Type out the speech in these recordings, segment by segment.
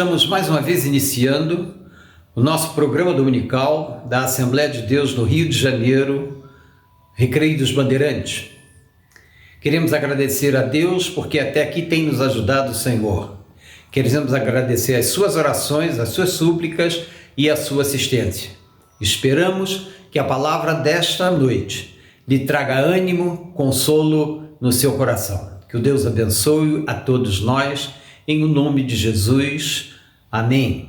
estamos mais uma vez iniciando o nosso programa dominical da Assembleia de Deus no Rio de Janeiro, Recreio dos Bandeirantes. Queremos agradecer a Deus porque até aqui tem nos ajudado o Senhor. Queremos agradecer as suas orações, as suas súplicas e a sua assistência. Esperamos que a palavra desta noite lhe traga ânimo, consolo no seu coração. Que o Deus abençoe a todos nós, em nome de Jesus. Amém.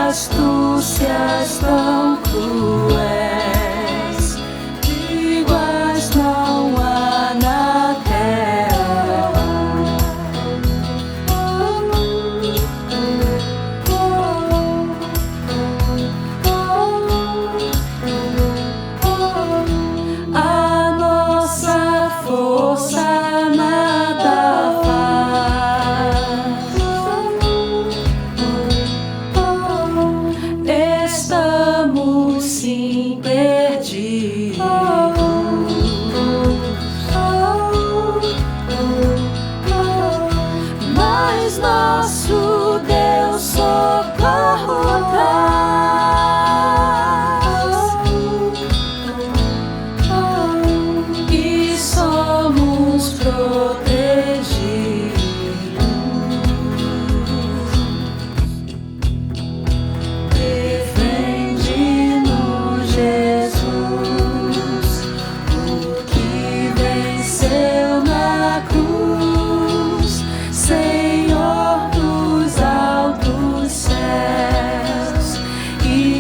Astúcias tão cruéis, iguais não há na terra. A nossa força nada faz. Estamos sim perdidos, mas nosso Deus socorro traz, e somos protegidos.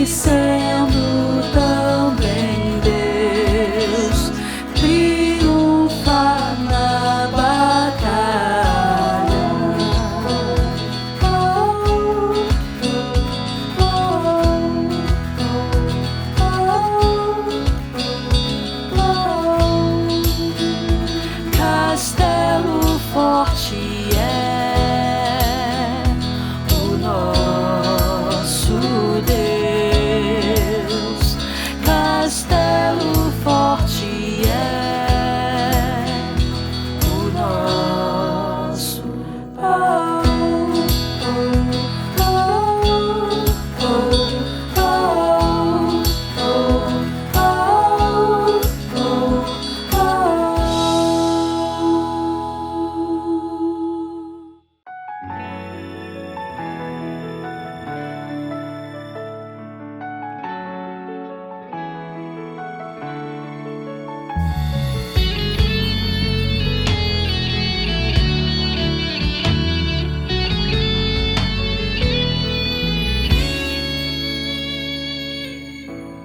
Sendo também Deus, triunfa na batalha. Castelo forte é o nosso Deus. Castelo forte é o nosso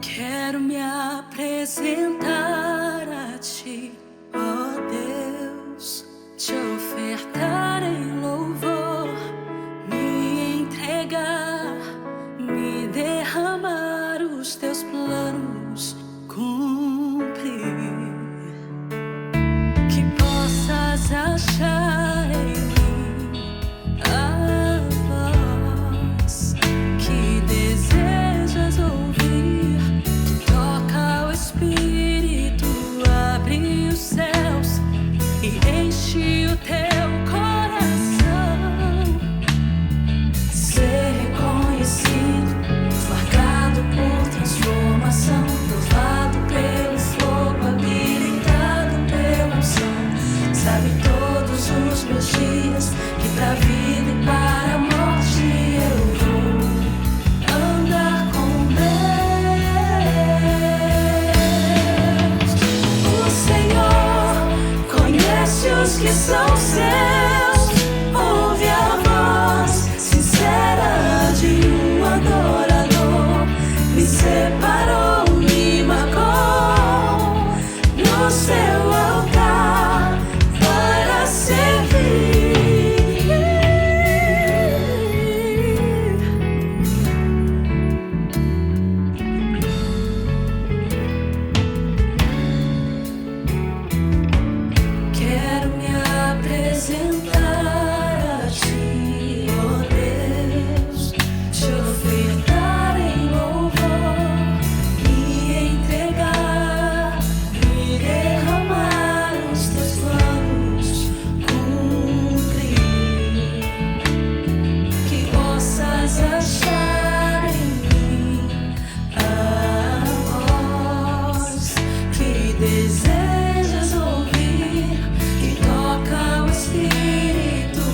Quero me apresentar a ti, ó Deus, te ofertar em louvor, me entregar, me derramar, os teus planos cumprir. Que possas achar em mim a voz que desejas ouvir. Toca o Espírito, abre os céus e enche o teu coração. são seus. Ouve a voz sincera de um adorador. Me separou, me marcou no seu altar para servir. Quero me apresentar a ti, ó Deus, te ofertar em louvor, me entregar e derramar os teus planos, cumprir. Que possas achar em mim a voz que desejas ouvir, que toca o Espírito,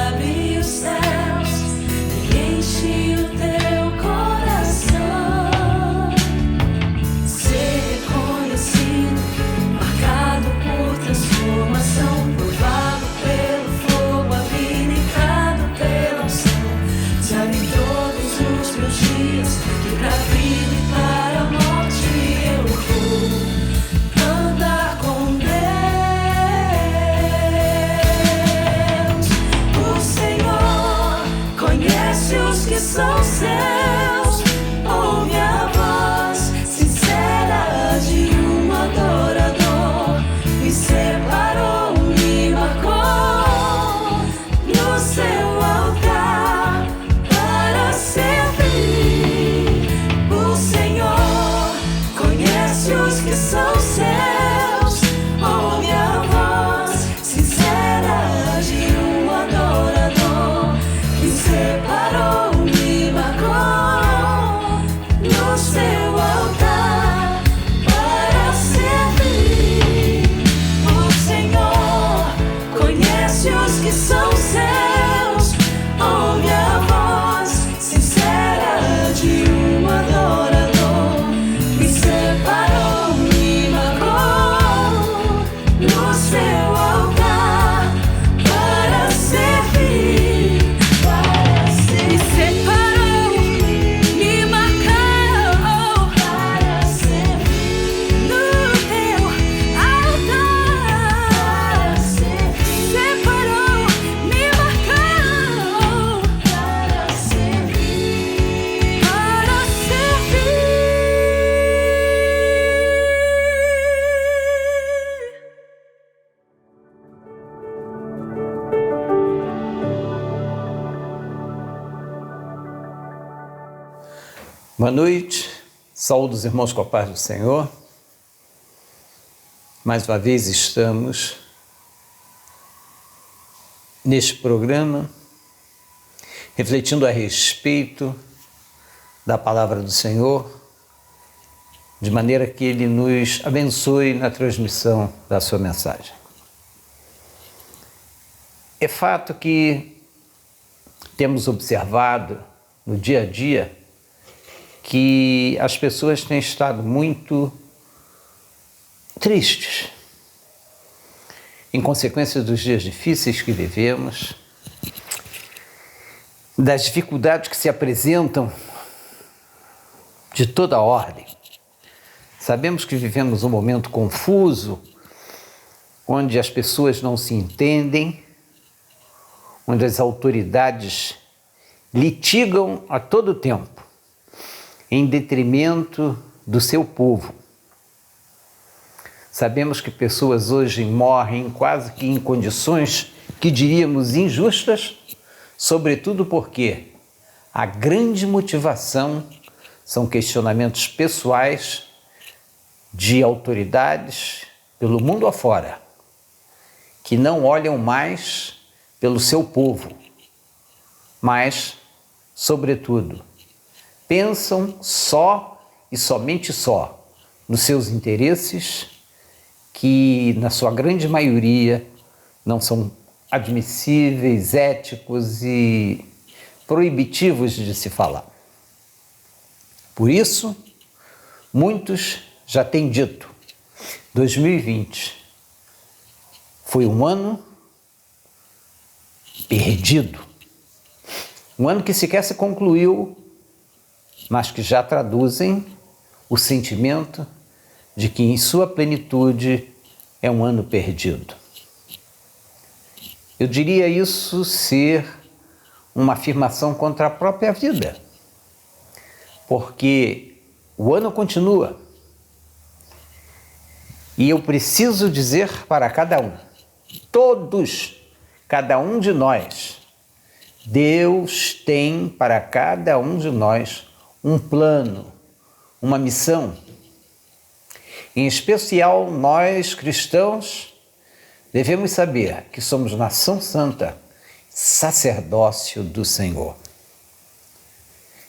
abre os céus e enche o teu coração. Ser reconhecido, marcado por transformação, provado pelo fogo, avinicado pela unção. Sabe todos os meus dias, que pra vida e para a morte eu vou andar com Deus. O Senhor conhece os que são seus. Ouve a voz sincera de um adorador. Me separou, me marcou no seu altar para servir. O Senhor conhece os que são seus. Ouve a voz sincera de um adorador. Me separou, me marcou no seu altar para servir. O Senhor conhece os que são seus. Ouve a voz sincera de um adorador. Me separou, me marcou no seu altar para servir. Me separou, me marcou para servir no teu altar para servir. Separou, me marcou para servir, para servir. Boa noite, saúde os irmãos com a paz do Senhor. Mais uma vez estamos neste programa refletindo a respeito da palavra do Senhor, de maneira que Ele nos abençoe na transmissão da sua mensagem. É fato que temos observado no dia a dia que as pessoas têm estado muito tristes, em consequência dos dias difíceis que vivemos, das dificuldades que se apresentam de toda a ordem. Sabemos que vivemos um momento confuso, onde as pessoas não se entendem, onde as autoridades litigam a todo tempo, em detrimento do seu povo. Sabemos que pessoas hoje morrem quase que em condições que diríamos injustas, sobretudo porque a grande motivação são questionamentos pessoais de autoridades pelo mundo afora, que não olham mais pelo seu povo, mas, sobretudo, pensam só e somente só nos seus interesses, que na sua grande maioria não são admissíveis, éticos e proibitivos de se falar. Por isso, muitos já têm dito, 2020 foi um ano perdido. Um ano que sequer se concluiu, mas que já traduzem o sentimento de que em sua plenitude é um ano perdido. Eu diria isso ser uma afirmação contra a própria vida, porque o ano continua e eu preciso dizer para cada um, todos, cada um de nós, Deus tem para cada um de nós um plano, uma missão. Em especial, nós cristãos devemos saber que somos nação santa, sacerdócio do Senhor.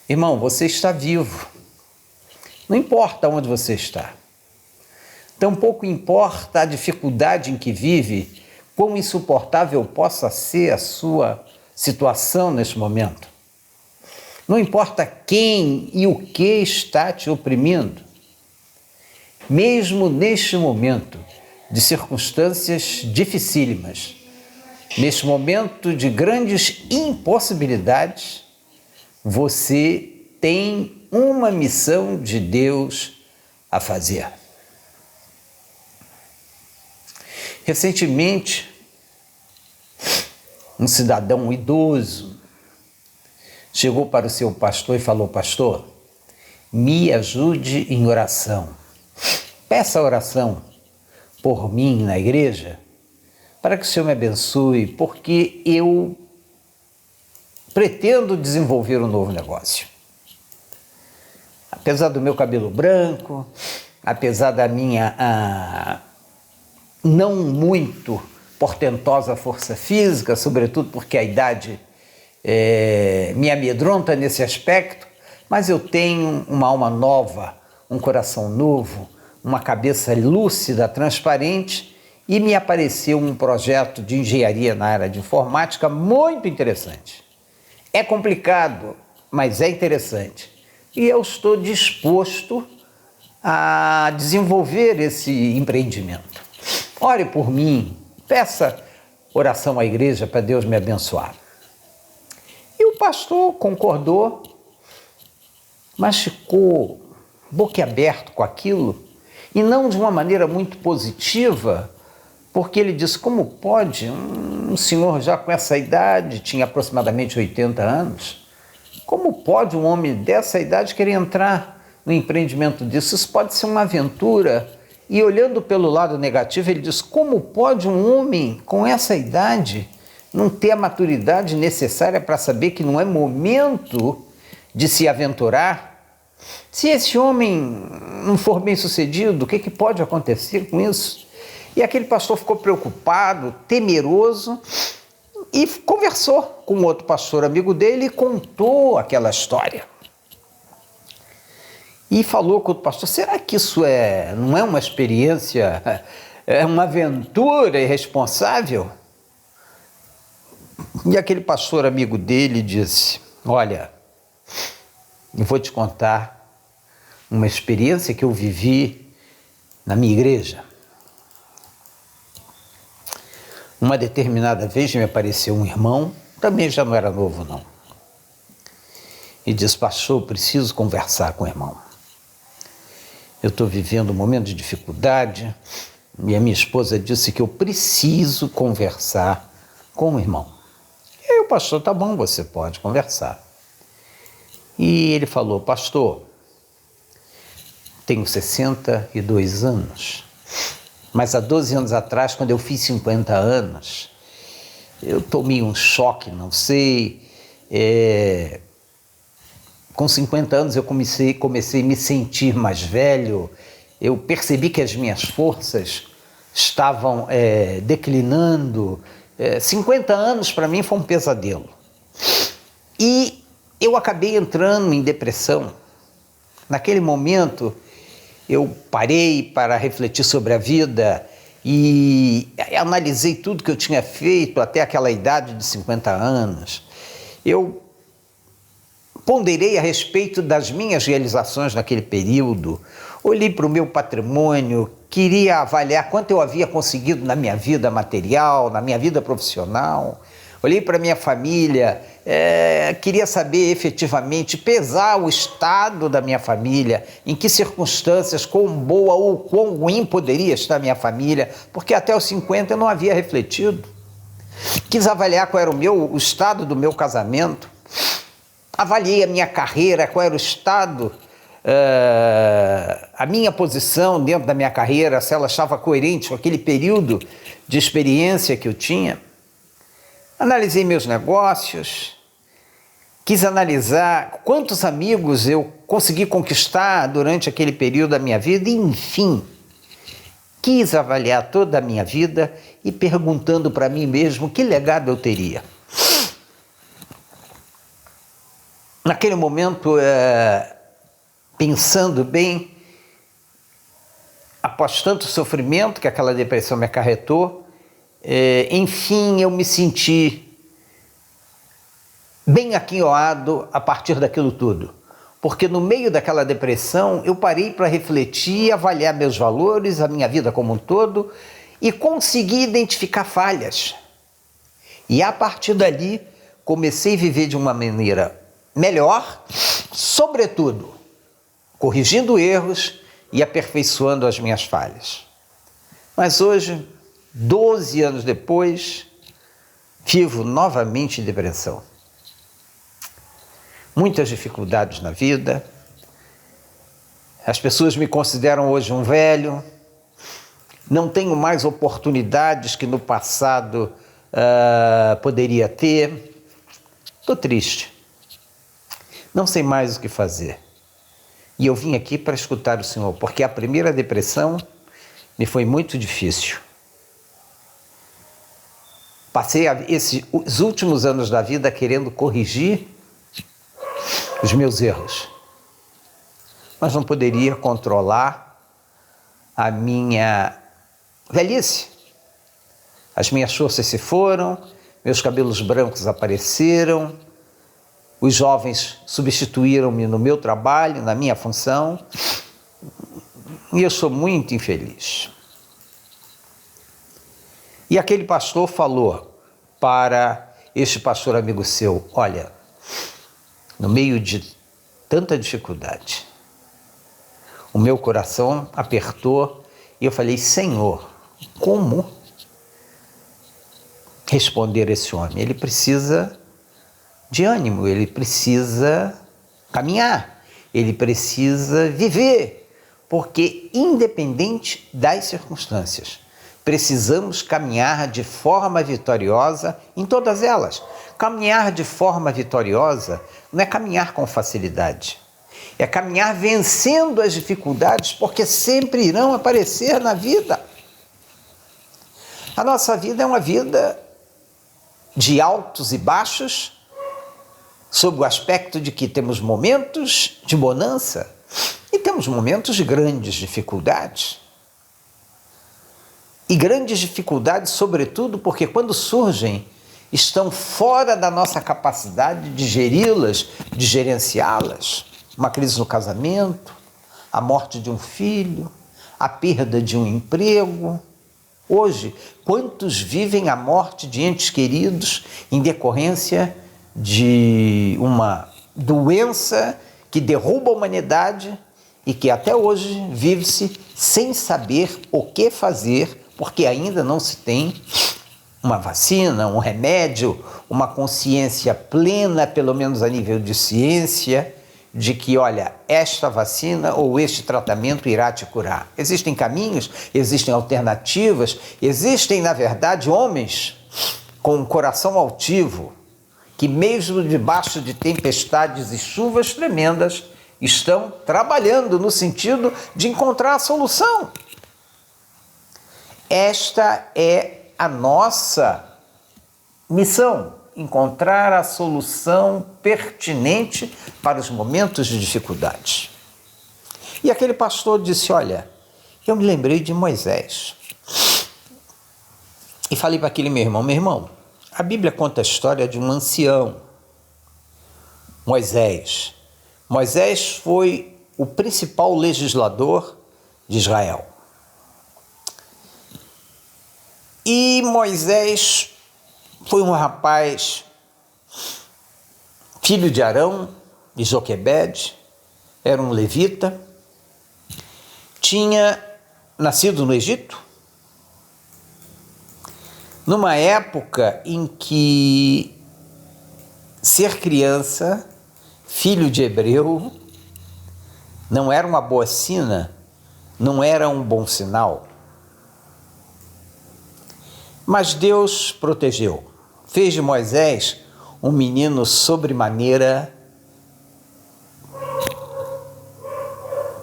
Irmão, você está vivo. Não importa onde você está. Tampouco importa a dificuldade em que vive, quão insuportável possa ser a sua situação neste momento. Não importa quem e o que está te oprimindo. Mesmo neste momento de circunstâncias dificílimas, neste momento de grandes impossibilidades, você tem uma missão de Deus a fazer. Recentemente, um cidadão idoso chegou para o seu pastor e falou: pastor, me ajude em oração. Peça oração por mim na igreja, para que o Senhor me abençoe, porque eu pretendo desenvolver um novo negócio. Apesar do meu cabelo branco, apesar da minha não muito portentosa força física, sobretudo porque a idade me amedronta nesse aspecto, mas eu tenho uma alma nova, um coração novo, uma cabeça lúcida, transparente, e me apareceu um projeto de engenharia na área de informática muito interessante. É complicado, mas é interessante. E eu estou disposto a desenvolver esse empreendimento. Ore por mim, peça oração à igreja para Deus me abençoar. E o pastor concordou, mas ficou boquiaberto com aquilo, e não de uma maneira muito positiva, porque ele disse: como pode um senhor já com essa idade, tinha aproximadamente 80 anos, como pode um homem dessa idade querer entrar no empreendimento disso? Isso pode ser uma aventura. E olhando pelo lado negativo, ele diz: como pode um homem com essa idade não ter a maturidade necessária para saber que não é momento de se aventurar? Se esse homem não for bem sucedido, o que pode acontecer com isso? E aquele pastor ficou preocupado, temeroso, e conversou com outro pastor amigo dele e contou aquela história. E falou com o pastor: será que isso não é uma experiência, é uma aventura irresponsável? E aquele pastor amigo dele disse: olha, eu vou te contar uma experiência que eu vivi na minha igreja. Uma determinada vez me apareceu um irmão, também já não era novo não, e disse: pastor, eu preciso conversar com o irmão. Eu estou vivendo um momento de dificuldade e a minha esposa disse que eu preciso conversar com o irmão. E aí o pastor: tá bom, você pode conversar. E ele falou: pastor, tenho 62 anos, mas há 12 anos atrás, quando eu fiz 50 anos, eu tomei um choque, não sei, com 50 anos eu comecei a me sentir mais velho, eu percebi que as minhas forças estavam declinando. 50 anos para mim foi um pesadelo. E eu acabei entrando em depressão. Naquele momento eu parei para refletir sobre a vida e analisei tudo que eu tinha feito até aquela idade de 50 anos. Eu ponderei a respeito das minhas realizações naquele período, olhei para o meu patrimônio, queria avaliar quanto eu havia conseguido na minha vida material, na minha vida profissional, Olhei para minha família, queria saber efetivamente, pesar o estado da minha família, em que circunstâncias, quão boa ou quão ruim poderia estar minha família, porque até os 50 eu não havia refletido. Quis avaliar qual era o estado do meu casamento, avaliei a minha carreira, qual era o estado, a minha posição dentro da minha carreira, se ela estava coerente com aquele período de experiência que eu tinha. Analisei meus negócios, quis analisar quantos amigos eu consegui conquistar durante aquele período da minha vida, e, enfim, quis avaliar toda a minha vida e perguntando para mim mesmo que legado eu teria. Naquele momento, pensando bem, após tanto sofrimento que aquela depressão me acarretou, enfim, eu me senti bem aquinhoado a partir daquilo tudo. Porque no meio daquela depressão, eu parei para refletir, avaliar meus valores, a minha vida como um todo, e consegui identificar falhas. E a partir dali, comecei a viver de uma maneira melhor, sobretudo, corrigindo erros e aperfeiçoando as minhas falhas. Mas hoje, 12 anos depois, vivo novamente em depressão. Muitas dificuldades na vida, as pessoas me consideram hoje um velho, não tenho mais oportunidades que no passado poderia ter, estou triste, não sei mais o que fazer. E eu vim aqui para escutar o Senhor, porque a primeira depressão me foi muito difícil. Passei os últimos anos da vida querendo corrigir os meus erros, mas não poderia controlar a minha velhice. As minhas forças se foram, meus cabelos brancos apareceram, os jovens substituíram-me no meu trabalho, na minha função, e eu sou muito infeliz. E aquele pastor falou para este pastor amigo seu: olha, no meio de tanta dificuldade, o meu coração apertou e eu falei: Senhor, como responder esse homem? Ele precisa de ânimo, ele precisa caminhar, ele precisa viver, porque independente das circunstâncias, precisamos caminhar de forma vitoriosa em todas elas. Caminhar de forma vitoriosa não é caminhar com facilidade, é caminhar vencendo as dificuldades, porque sempre irão aparecer na vida. A nossa vida é uma vida de altos e baixos, sob o aspecto de que temos momentos de bonança e temos momentos de grandes dificuldades. E grandes dificuldades, sobretudo, porque quando surgem, estão fora da nossa capacidade de geri-las, de gerenciá-las. Uma crise no casamento, a morte de um filho, a perda de um emprego. Hoje, quantos vivem a morte de entes queridos em decorrência de uma doença que derruba a humanidade e que até hoje vive-se sem saber o que fazer, porque ainda não se tem uma vacina, um remédio, uma consciência plena, pelo menos a nível de ciência, de que, olha, esta vacina ou este tratamento irá te curar. Existem caminhos, existem alternativas, existem, na verdade, homens com um coração altivo, que mesmo debaixo de tempestades e chuvas tremendas, estão trabalhando no sentido de encontrar a solução. Esta é a nossa missão, encontrar a solução pertinente para os momentos de dificuldade. E aquele pastor disse: olha, eu me lembrei de Moisés. E falei para aquele meu irmão, a Bíblia conta a história de um ancião, Moisés. Moisés foi o principal legislador de Israel. E Moisés foi um rapaz, filho de Arão, de Joquebede, era um levita, tinha nascido no Egito, numa época em que ser criança, filho de hebreu, não era uma boa sina, não era um bom sinal. Mas Deus protegeu, fez de Moisés um menino sobremaneira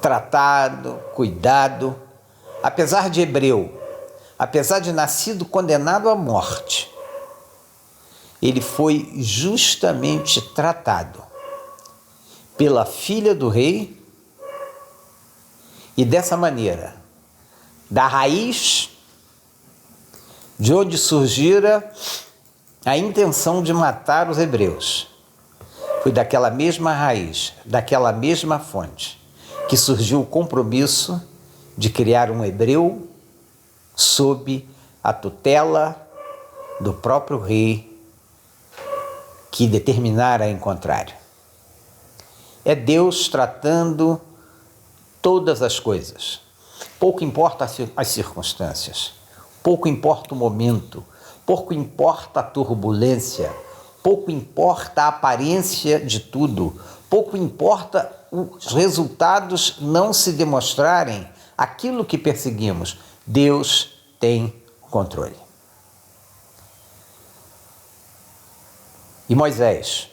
tratado, cuidado, apesar de hebreu, apesar de nascido condenado à morte, ele foi justamente tratado pela filha do rei e dessa maneira, da raiz de onde surgira a intenção de matar os hebreus, foi daquela mesma raiz, daquela mesma fonte, que surgiu o compromisso de criar um hebreu sob a tutela do próprio rei que determinara em contrário. É Deus tratando todas as coisas. Pouco importa as circunstâncias, pouco importa o momento, pouco importa a turbulência, pouco importa a aparência de tudo, pouco importa os resultados não se demonstrarem aquilo que perseguimos. Deus tem controle. E Moisés,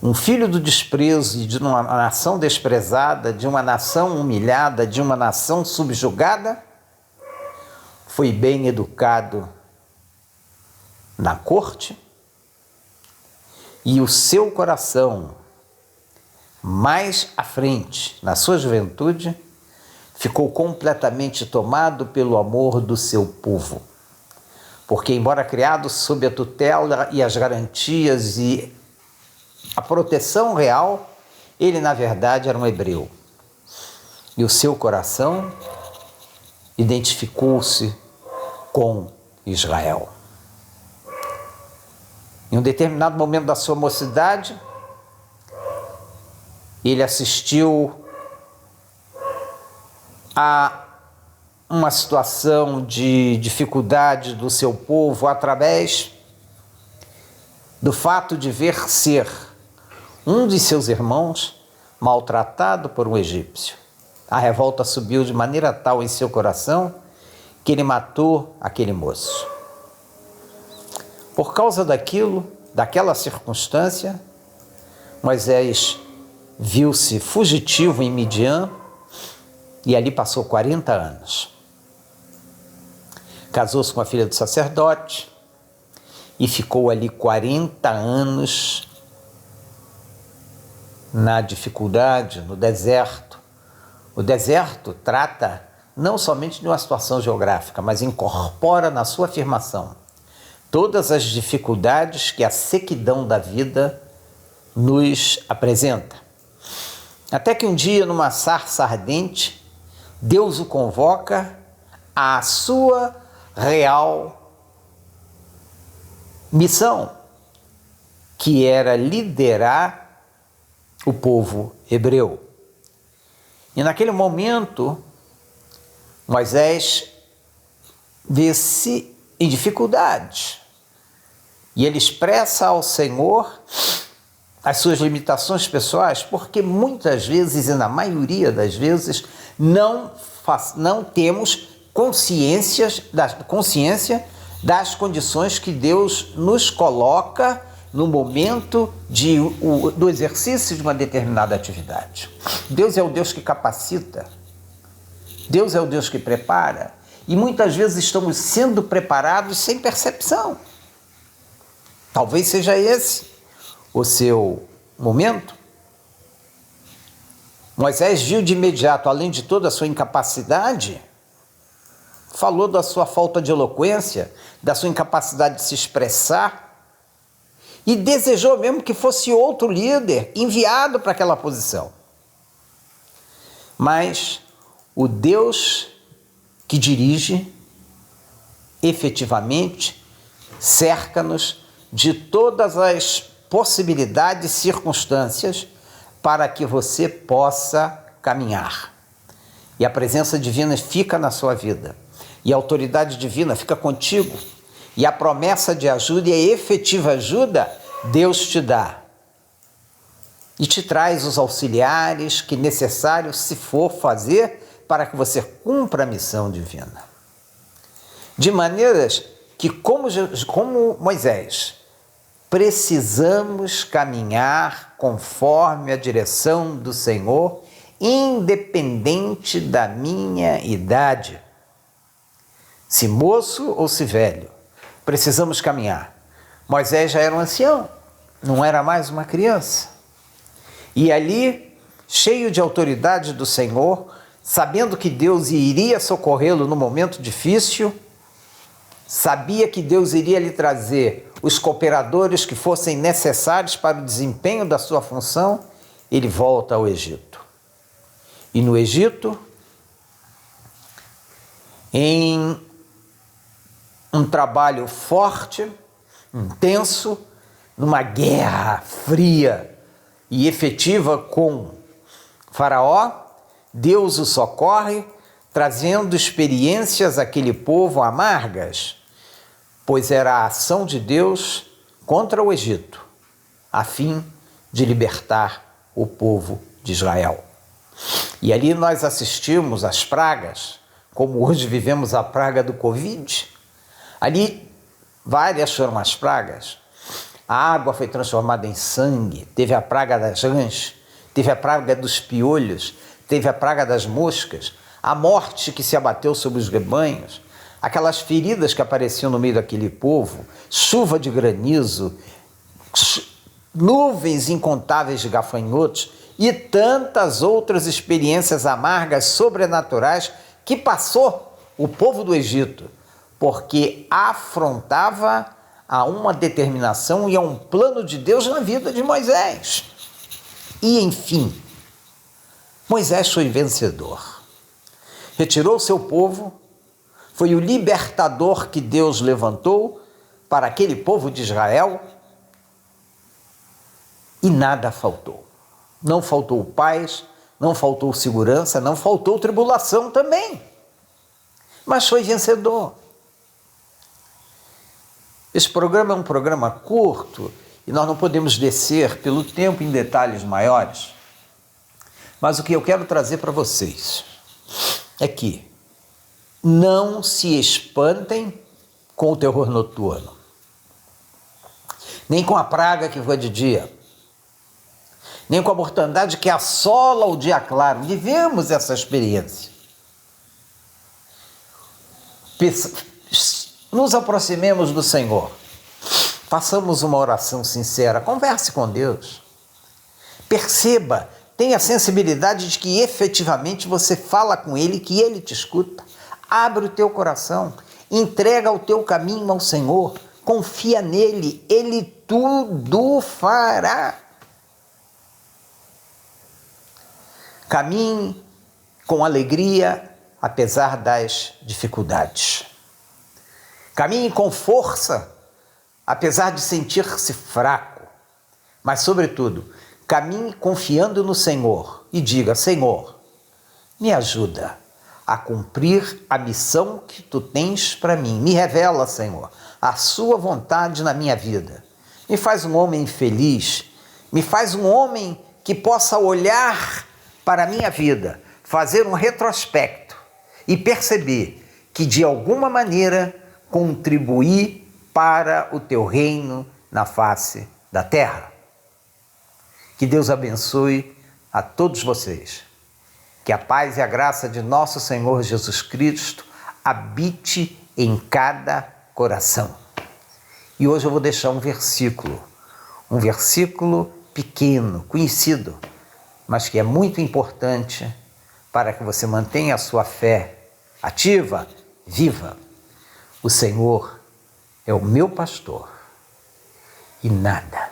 um filho do desprezo e de uma nação desprezada, de uma nação humilhada, de uma nação subjugada, foi bem educado na corte e o seu coração, mais à frente, na sua juventude, ficou completamente tomado pelo amor do seu povo. Porque, embora criado sob a tutela e as garantias e a proteção real, ele, na verdade, era um hebreu. E o seu coração identificou-se com Israel. Em um determinado momento da sua mocidade, ele assistiu a uma situação de dificuldade do seu povo através do fato de ver ser um de seus irmãos maltratado por um egípcio. A revolta subiu de maneira tal em seu coração que ele matou aquele moço. Por causa daquela circunstância, Moisés viu-se fugitivo em Midian e ali passou 40 anos. Casou-se com a filha do sacerdote e ficou ali 40 anos na dificuldade, no deserto. O deserto trata não somente de uma situação geográfica, mas incorpora na sua afirmação todas as dificuldades que a sequidão da vida nos apresenta. Até que um dia, numa sarça ardente, Deus o convoca à sua real missão, que era liderar o povo hebreu. E naquele momento, Moisés vê-se em dificuldade. E ele expressa ao Senhor as suas limitações pessoais, porque muitas vezes, e na maioria das vezes, não temos consciência das condições que Deus nos coloca no momento do exercício de uma determinada atividade. Deus é o Deus que capacita, Deus é o Deus que prepara, e muitas vezes estamos sendo preparados sem percepção. Talvez seja esse o seu momento. Moisés viu de imediato, além de toda a sua incapacidade, falou da sua falta de eloquência, da sua incapacidade de se expressar, e desejou mesmo que fosse outro líder enviado para aquela posição. Mas o Deus que dirige efetivamente, cerca-nos de todas as possibilidades e circunstâncias para que você possa caminhar. E a presença divina fica na sua vida. E a autoridade divina fica contigo. E a promessa de ajuda e a efetiva ajuda Deus te dá. E te traz os auxiliares que necessário se for fazer para que você cumpra a missão divina. De maneiras que, como Moisés, precisamos caminhar conforme a direção do Senhor, independente da minha idade. Se moço ou se velho, precisamos caminhar. Moisés já era um ancião, não era mais uma criança. E ali, cheio de autoridade do Senhor, sabendo que Deus iria socorrê-lo no momento difícil, sabia que Deus iria lhe trazer os cooperadores que fossem necessários para o desempenho da sua função, ele volta ao Egito. E no Egito, em um trabalho forte, intenso, numa guerra fria e efetiva com Faraó, Deus o socorre, trazendo experiências àquele povo amargas, pois era a ação de Deus contra o Egito, a fim de libertar o povo de Israel. E ali nós assistimos às pragas, como hoje vivemos a praga do Covid. Ali várias foram as pragas. A água foi transformada em sangue, teve a praga das rãs, teve a praga dos piolhos, teve a praga das moscas, a morte que se abateu sobre os rebanhos, aquelas feridas que apareciam no meio daquele povo, chuva de granizo, nuvens incontáveis de gafanhotos e tantas outras experiências amargas, sobrenaturais que passou o povo do Egito, porque afrontava a uma determinação e a um plano de Deus na vida de Moisés. E, enfim, Moisés foi vencedor. Retirou seu povo, foi o libertador que Deus levantou para aquele povo de Israel e nada faltou. Não faltou paz, não faltou segurança, não faltou tribulação também. Mas foi vencedor. Esse programa é um programa curto e nós não podemos descer pelo tempo em detalhes maiores. Mas o que eu quero trazer para vocês é que não se espantem com o terror noturno, nem com a praga que foi de dia, nem com a mortandade que assola o dia claro. Vivemos essa experiência. Nos aproximemos do Senhor, façamos uma oração sincera, converse com Deus, perceba, tenha a sensibilidade de que efetivamente você fala com Ele, que Ele te escuta. Abre o teu coração, entrega o teu caminho ao Senhor, confia nele, Ele tudo fará. Caminhe com alegria, apesar das dificuldades. Caminhe com força, apesar de sentir-se fraco. Mas, sobretudo, caminhe confiando no Senhor e diga: Senhor, me ajuda a cumprir a missão que Tu tens para mim. Me revela, Senhor, a Sua vontade na minha vida. Me faz um homem feliz, me faz um homem que possa olhar para a minha vida, fazer um retrospecto e perceber que, de alguma maneira, contribuí para o Teu reino na face da terra. Que Deus abençoe a todos vocês. Que a paz e a graça de nosso Senhor Jesus Cristo habite em cada coração. E hoje eu vou deixar um versículo pequeno, conhecido, mas que é muito importante para que você mantenha a sua fé ativa, viva. O Senhor é o meu pastor e nada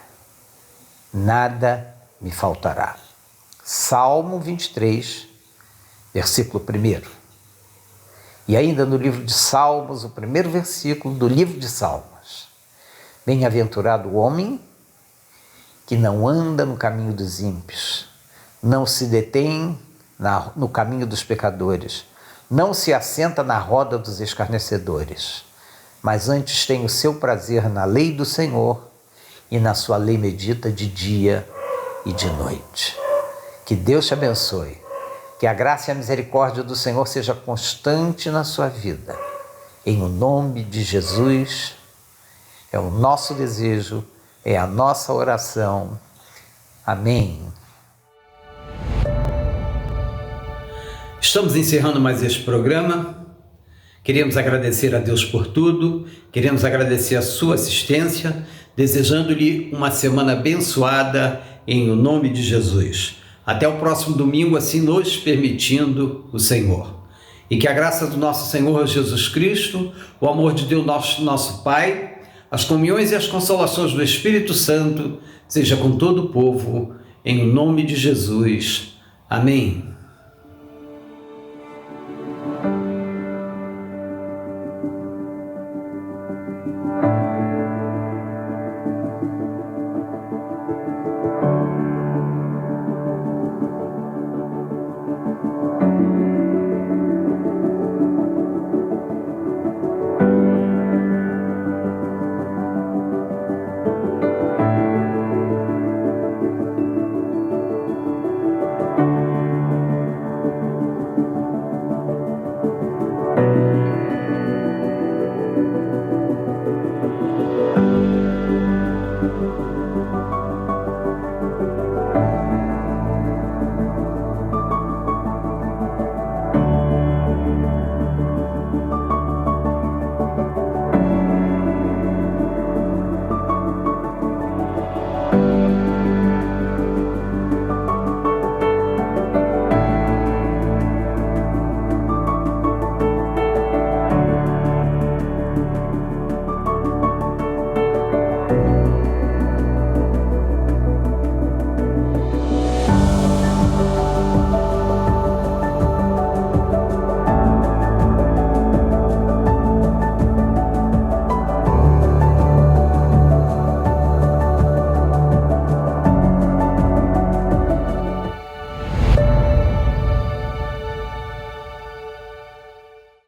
me faltará. Salmo 23, versículo 1. E ainda no livro de Salmos, o primeiro versículo do livro de Salmos. Bem-aventurado o homem que não anda no caminho dos ímpios, não se detém no caminho dos pecadores, não se assenta na roda dos escarnecedores, mas antes tem o seu prazer na lei do Senhor e na sua lei medita de dia e de noite. Que Deus te abençoe, que a graça e a misericórdia do Senhor seja constante na sua vida. Em o nome de Jesus, é o nosso desejo, é a nossa oração. Amém. Estamos encerrando mais este programa. Queremos agradecer a Deus por tudo, queremos agradecer a sua assistência, desejando-lhe uma semana abençoada em o nome de Jesus. Até o próximo domingo, assim nos permitindo o Senhor. E que a graça do nosso Senhor Jesus Cristo, o amor de Deus nosso Pai, as comunhões e as consolações do Espírito Santo seja com todo o povo, em o nome de Jesus. Amém.